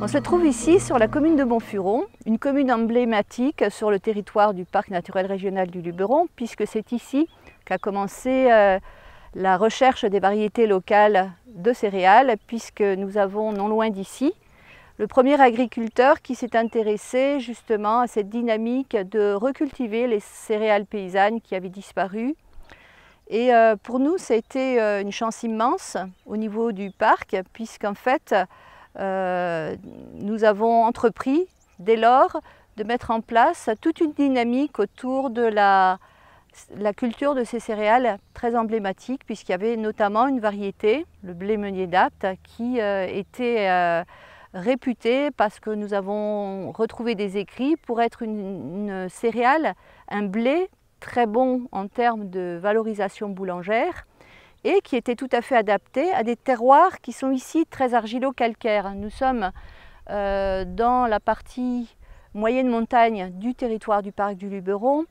On se trouve ici sur la commune de Montfuron, une commune emblématique sur le territoire du parc naturel régional du Luberon, puisque c'est ici qu'a commencé la recherche des variétés locales de céréales, puisque nous avons non loin d'ici le premier agriculteur qui s'est intéressé justement à cette dynamique de recultiver les céréales paysannes qui avaient disparu. Et pour nous, ça a été une chance immense au niveau du parc, puisqu'en fait, nous avons entrepris dès lors de mettre en place toute une dynamique autour de la culture de ces céréales très emblématiques, puisqu'il y avait notamment une variété, le blé meunier d'Apt, qui était réputée parce que nous avons retrouvé des écrits pour être une céréale, un blé très bon en termes de valorisation boulangère, et qui était tout à fait adapté à des terroirs qui sont ici très argilo-calcaires. Nous sommes dans la partie moyenne montagne du territoire du parc du Luberon,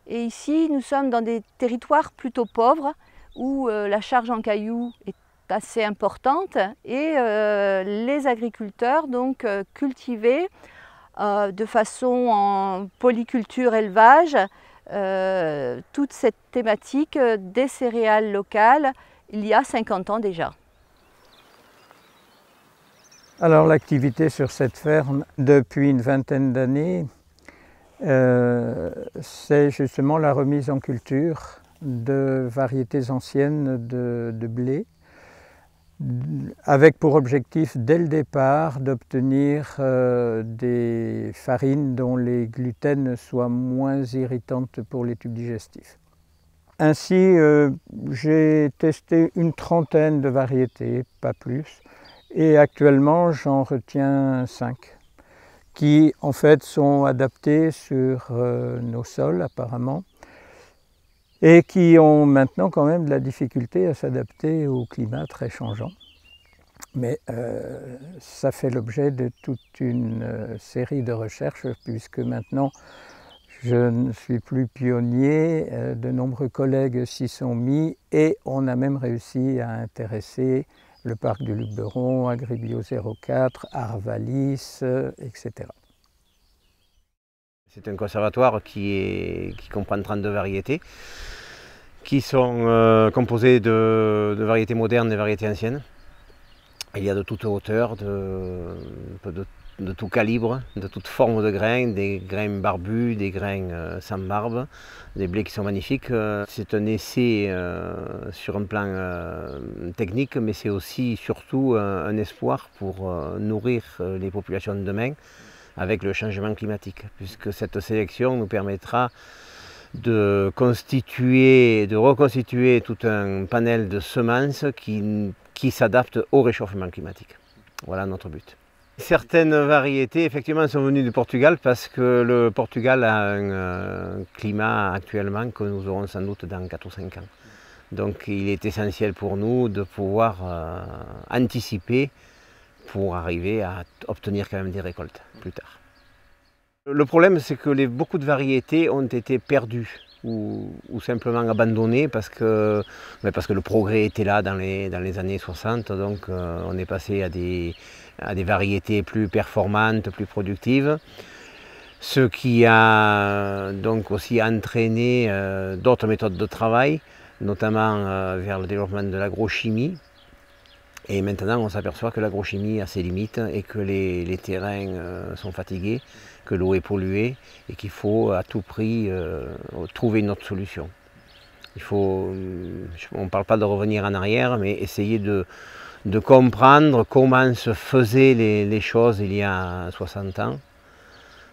et ici nous sommes dans des territoires plutôt pauvres où la charge en cailloux est assez importante, et les agriculteurs donc cultivaient de façon en polyculture élevage toute cette thématique des céréales locales il y a 50 ans déjà. Alors l'activité sur cette ferme depuis une vingtaine d'années, c'est justement la remise en culture de variétés anciennes de blé, avec pour objectif dès le départ d'obtenir des farines dont les gluten soient moins irritantes pour les tubes digestifs. Ainsi, j'ai testé une trentaine de variétés, pas plus, et actuellement j'en retiens 5 qui en fait sont adaptées sur nos sols apparemment, et qui ont maintenant quand même de la difficulté à s'adapter au climat très changeant. Mais ça fait l'objet de toute une série de recherches, puisque maintenant je ne suis plus pionnier, de nombreux collègues s'y sont mis, et on a même réussi à intéresser le parc du Luberon, Agribio 04, Arvalis, etc. C'est un conservatoire qui comprend 32 variétés, qui sont composées de variétés modernes et variétés anciennes. Il y a de toute hauteur, de tout calibre, de toute forme de grains, des grains barbus, des grains sans barbe, des blés qui sont magnifiques. C'est un essai sur un plan technique, mais c'est aussi surtout un espoir pour nourrir les populations de demain avec le changement climatique, puisque cette sélection nous permettra de reconstituer tout un panel de semences qui s'adaptent au réchauffement climatique. Voilà notre but. Certaines variétés effectivement sont venues du Portugal, parce que le Portugal a un climat actuellement que nous aurons sans doute dans 4 ou 5 ans. Donc il est essentiel pour nous de pouvoir anticiper pour arriver à obtenir quand même des récoltes plus tard. Le problème, c'est que beaucoup de variétés ont été perdues ou simplement abandonnées parce que le progrès était là dans les années 60, donc on est passé à des variétés plus performantes, plus productives, ce qui a donc aussi entraîné d'autres méthodes de travail, notamment vers le développement de l'agrochimie. Et maintenant, on s'aperçoit que l'agrochimie a ses limites et que les terrains sont fatigués, que l'eau est polluée et qu'il faut à tout prix trouver une autre solution. On ne parle pas de revenir en arrière, mais essayer de comprendre comment se faisaient les choses il y a 60 ans,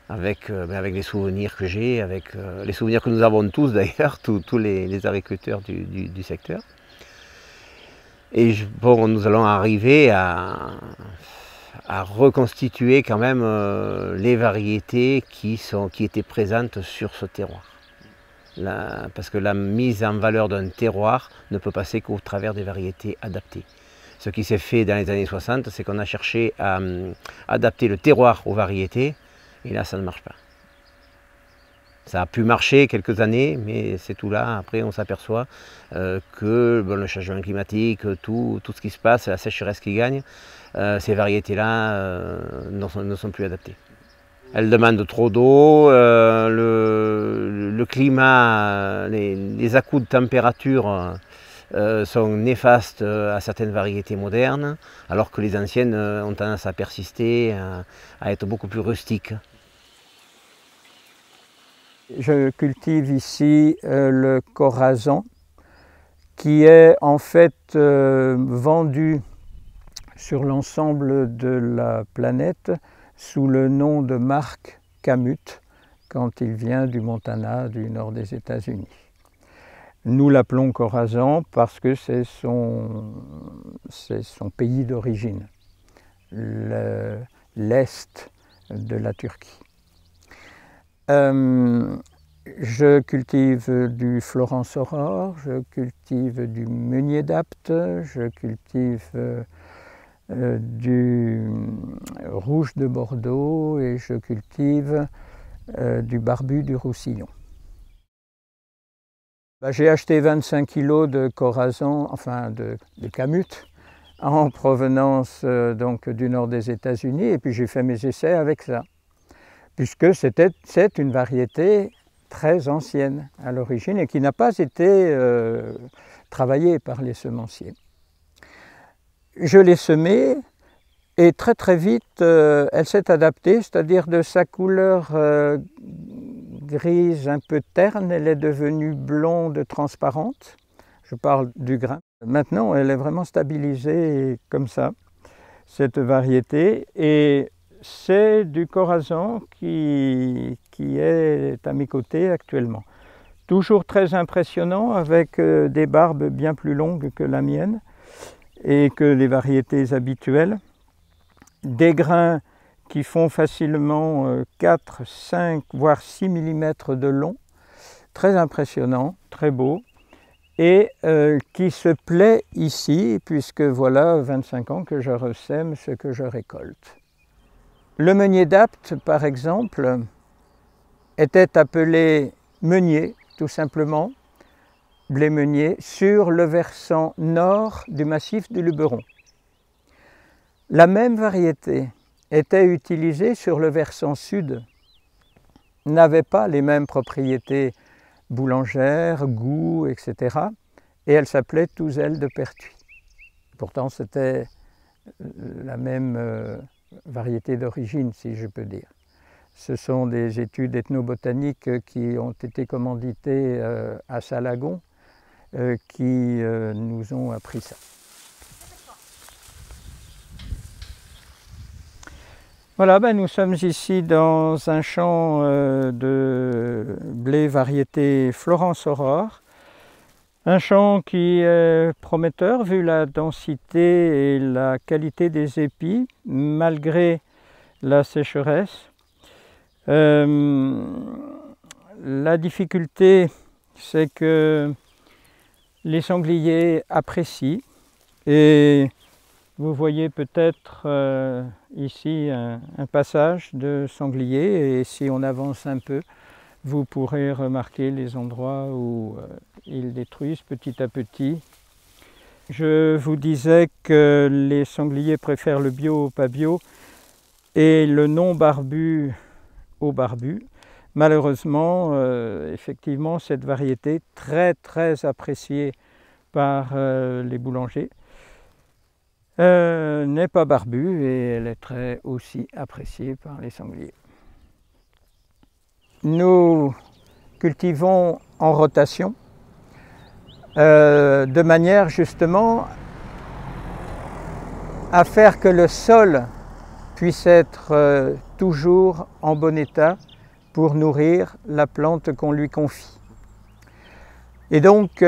avec les souvenirs que j'ai, avec les souvenirs que nous avons tous d'ailleurs, tous les agriculteurs du secteur. Et nous allons arriver à reconstituer quand même les variétés qui étaient présentes sur ce terroir. Parce que la mise en valeur d'un terroir ne peut passer qu'au travers des variétés adaptées. Ce qui s'est fait dans les années 60, c'est qu'on a cherché à adapter le terroir aux variétés, et là ça ne marche pas. Ça a pu marcher quelques années, mais c'est tout là. Après, on s'aperçoit que le changement climatique, tout ce qui se passe, la sécheresse qui gagne, ces variétés-là ne sont plus adaptées. Elles demandent trop d'eau, le climat, les à-coups de température sont néfastes à certaines variétés modernes, alors que les anciennes ont tendance à persister, à être beaucoup plus rustiques. Je cultive ici le Khorasan, qui est en fait vendu sur l'ensemble de la planète sous le nom de marque Kamut, quand il vient du Montana, du nord des États-Unis. Nous l'appelons Khorasan parce que c'est son pays d'origine, l'est de la Turquie. Je cultive du Florence Aurore, je cultive du Meunier d'Apt, je cultive du Rouge de Bordeaux et je cultive du Barbu du Roussillon. J'ai acheté 25 kg de Khorasan, enfin de Kamut, en provenance donc du nord des États-Unis, et puis j'ai fait mes essais avec ça, puisque c'est une variété très ancienne à l'origine et qui n'a pas été travaillée par les semenciers. Je l'ai semée et très vite elle s'est adaptée, c'est-à-dire de sa couleur grise un peu terne, elle est devenue blonde transparente. Je parle du grain. Maintenant, elle est vraiment stabilisée comme ça, cette variété. Et c'est du Khorasan qui est à mes côtés actuellement. Toujours très impressionnant, avec des barbes bien plus longues que la mienne et que les variétés habituelles. Des grains qui font facilement 4, 5, voire 6 mm de long. Très impressionnant, très beau. Et qui se plaît ici, puisque voilà 25 ans que je ressème ce que je récolte. Le Meunier d'Apt, par exemple, était appelé meunier, tout simplement, blé meunier, sur le versant nord du massif du Luberon. La même variété était utilisée sur le versant sud, n'avait pas les mêmes propriétés boulangères, goût, etc. Et elle s'appelait Touzel de Pertuis. Pourtant, c'était la même variété d'origine, si je peux dire. Ce sont des études ethnobotaniques qui ont été commanditées à Salagon qui nous ont appris ça. Voilà, nous sommes ici dans un champ de blé variété Florence Aurore. Un champ qui est prometteur vu la densité et la qualité des épis, malgré la sécheresse. La difficulté, c'est que les sangliers apprécient, et vous voyez peut-être ici un passage de sangliers, et si on avance un peu, vous pourrez remarquer les endroits où ils détruisent petit à petit. Je vous disais que les sangliers préfèrent le bio au pas bio et le non barbu au barbu. Malheureusement, effectivement, cette variété très appréciée par les boulangers n'est pas barbue et elle est très aussi appréciée par les sangliers. Nous cultivons en rotation de manière justement à faire que le sol puisse être toujours en bon état pour nourrir la plante qu'on lui confie. Et donc,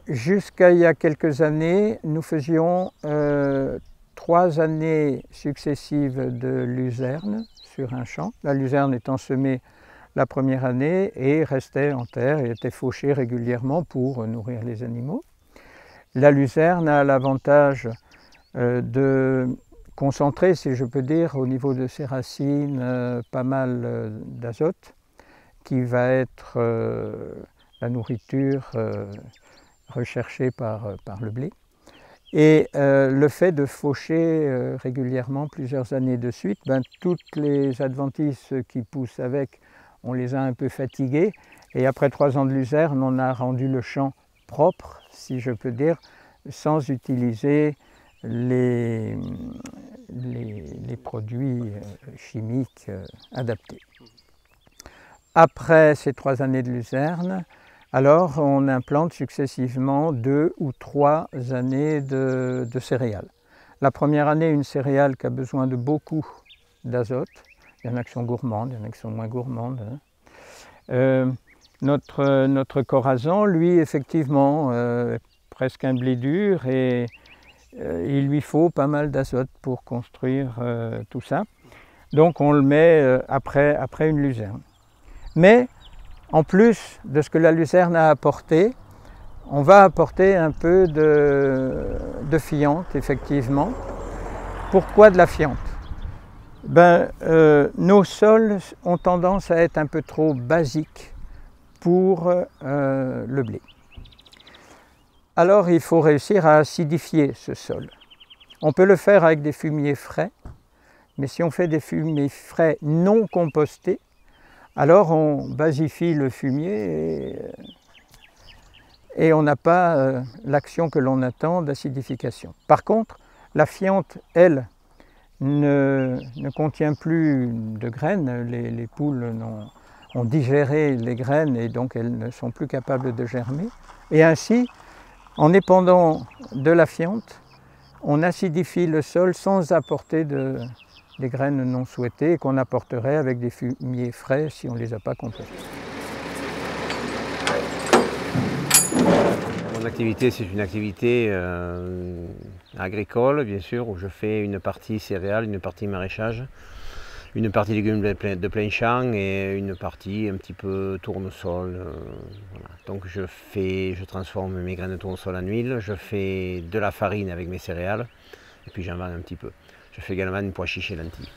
jusqu'à il y a quelques années, nous faisions 3 années successives de luzerne sur un champ. La luzerne étant semée la première année et restait en terre et était fauchée régulièrement pour nourrir les animaux. La luzerne a l'avantage de concentrer, si je peux dire, au niveau de ses racines, pas mal d'azote, qui va être la nourriture recherchée par le blé. Et le fait de faucher régulièrement plusieurs années de suite, toutes les adventices qui poussent avec, on les a un peu fatiguées. Et après 3 ans de luzerne, on a rendu le champ propre, si je peux dire, sans utiliser les produits chimiques adaptés. Après ces 3 années de luzerne, alors on implante successivement 2 ou 3 années de céréales. La première année, une céréale qui a besoin de beaucoup d'azote. Il y en a qui sont gourmandes, il y en a qui sont moins gourmandes. Notre corazon, lui, effectivement, presque un blé dur et il lui faut pas mal d'azote pour construire tout ça. Donc on le met après une luzerne. Mais en plus de ce que la luzerne a apporté, on va apporter un peu de fiente, effectivement. Pourquoi de la fiente? Nos sols ont tendance à être un peu trop basiques pour le blé. Alors il faut réussir à acidifier ce sol. On peut le faire avec des fumiers frais, mais si on fait des fumiers frais non compostés, alors on basifie le fumier et on n'a pas l'action que l'on attend d'acidification. Par contre, la fiente, elle, ne contient plus de graines. Les poules ont digéré les graines et donc elles ne sont plus capables de germer. Et ainsi, en épandant de la fiente, on acidifie le sol sans apporter des graines non souhaitées qu'on apporterait avec des fumiers frais si on ne les a pas compostés. Mon activité, c'est une activité agricole, bien sûr, où je fais une partie céréales, une partie maraîchage, une partie légumes de plein champ et une partie un petit peu tournesol. Voilà. Donc je transforme mes graines de tournesol en huile, je fais de la farine avec mes céréales et puis j'en vends un petit peu. Je fais également une pois chiche et lentilles.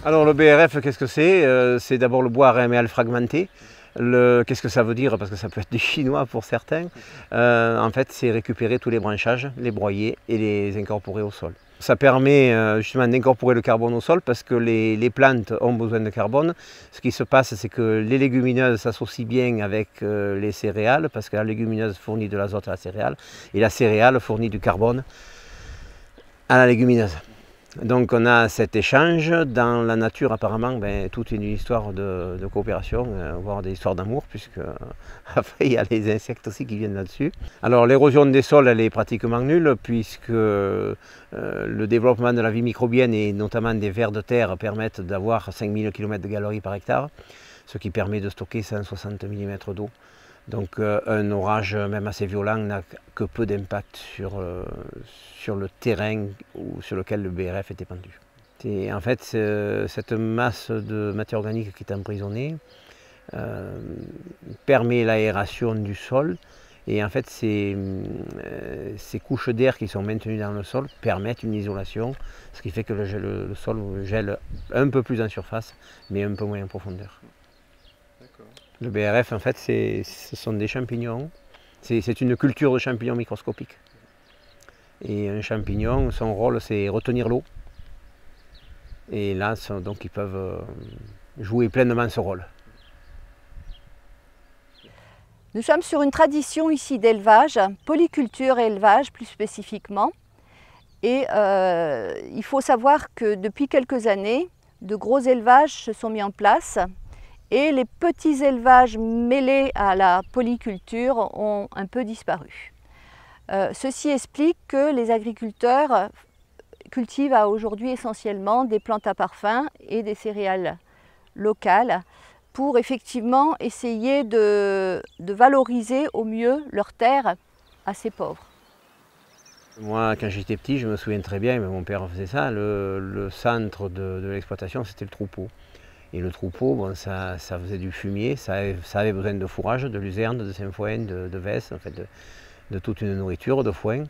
Alors le BRF, qu'est-ce que c'est? C'est d'abord le bois réméal fragmenté. Qu'est-ce que ça veut dire? Parce que ça peut être du chinois pour certains. En fait, c'est récupérer tous les branchages, les broyer et les incorporer au sol. Ça permet justement d'incorporer le carbone au sol parce que les plantes ont besoin de carbone. Ce qui se passe, c'est que les légumineuses s'associent bien avec les céréales parce que la légumineuse fournit de l'azote à la céréale et la céréale fournit du carbone à la légumineuse. Donc on a cet échange. Dans la nature, apparemment, tout est une histoire de coopération, voire des histoires d'amour, puisque après il y a les insectes aussi qui viennent là-dessus. Alors l'érosion des sols, elle est pratiquement nulle, puisque le développement de la vie microbienne et notamment des vers de terre permettent d'avoir 5000 km de galeries par hectare, ce qui permet de stocker 160 mm d'eau. Donc un orage, même assez violent, n'a que peu d'impact sur le terrain sur lequel le BRF est épandu. Et en fait, cette masse de matière organique qui est emprisonnée permet l'aération du sol. Et en fait, ces couches d'air qui sont maintenues dans le sol permettent une isolation, ce qui fait que le sol gèle un peu plus en surface, mais un peu moins en profondeur. Le BRF, en fait, ce sont des champignons. C'est une culture de champignons microscopiques. Et un champignon, son rôle, c'est retenir l'eau. Et là, donc, ils peuvent jouer pleinement ce rôle. Nous sommes sur une tradition ici d'élevage, polyculture et élevage plus spécifiquement. Et il faut savoir que depuis quelques années, de gros élevages se sont mis en place. Et les petits élevages mêlés à la polyculture ont un peu disparu. Ceci explique que les agriculteurs cultivent aujourd'hui essentiellement des plantes à parfum et des céréales locales pour effectivement essayer de valoriser au mieux leurs terres assez pauvres. Moi, quand j'étais petit, je me souviens très bien, mais mon père faisait ça, le centre de l'exploitation, c'était le troupeau. Et le troupeau, bon, ça faisait du fumier, ça avait besoin de fourrage, de luzerne, de sainfoin, de vesse, en fait, de toute une nourriture, de foin.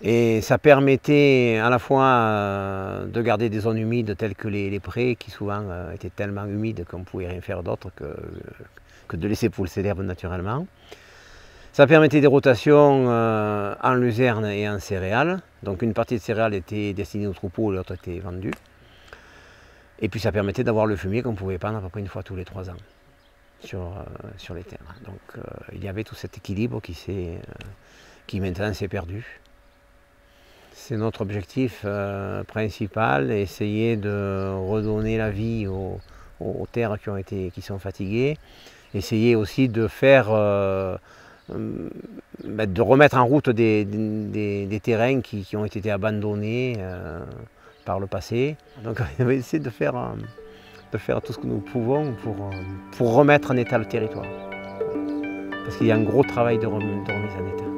Et ça permettait à la fois de garder des zones humides telles que les prés, qui souvent étaient tellement humides qu'on ne pouvait rien faire d'autre que de laisser pousser l'herbe naturellement. Ça permettait des rotations en luzerne et en céréales. Donc une partie de céréales était destinée aux troupeaux et l'autre était vendue. Et puis ça permettait d'avoir le fumier qu'on pouvait prendre à peu près une fois tous les 3 ans sur les terres. Donc il y avait tout cet équilibre qui maintenant s'est perdu. C'est notre objectif principal, essayer de redonner la vie aux terres qui sont fatiguées. Essayer aussi de de remettre en route des terrains qui ont été abandonnés par le passé. Donc on va essayer de faire tout ce que nous pouvons pour remettre en état le territoire. Parce qu'il y a un gros travail de remise en état.